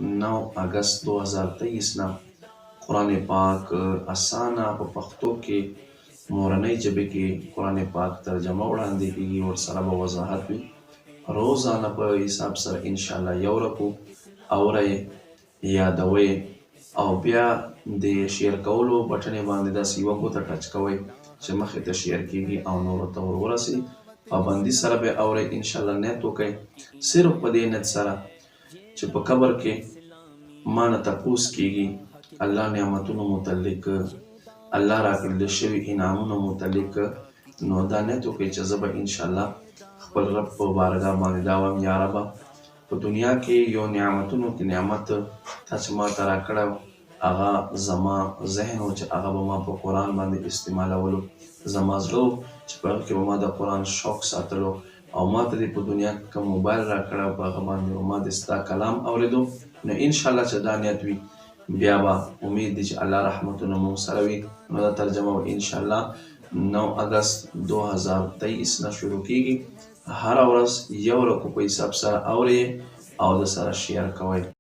9 اگست 2023 نه قرآن پاک اسانه په پښتو کې مورنۍ ژبې کې قرآن پاک ترجمه وړاندې کېږي، ورسره به وضاحت وي. روزانه په حساب سره انشاءالله یو رکو اورئ، یادوئ او بیا د شیر کولو بټنې باندې داسې یوه ګوته ټچ کوئ چې مخې ته شیر کېږي او نورو ته ورورسي. پابندي سره به اورئ، انشاءالله نیت وکئ صرف په دې نیت سره چې په قبر کې ما نه تپوس کېږي الله نعمتونو متعلق، الله راکړل شوي انعامونو متعلق، نو دا نیت وکئ چې زه به انشاءالله خپل رب په بارګاه باندې دا وایم یا ربه په دنیا کې یو نعمتونو کې نعمت تا چې ما ته راکړی هغه زما ذهن و چې هغه به ما په قرآن باندې استعمالولو، زما زړه و چې په هغه کې به ما د قرآن شوق ساتلو، او ما ته دې په دنیا کې کوم موبایل راکړی او په هغه باندې به ما د ستا کلام اورېدو. نو انشاءالله چې دا نیت وي بیا به امید دی چې الله رحمتونه مونږ سره وي. نو دا ترجمه به انشاءالله 9 اگست 2023 نه شروع کېږي. هره ورځ یو رکو په حساب سره اورئ او د سره شیر کوئ.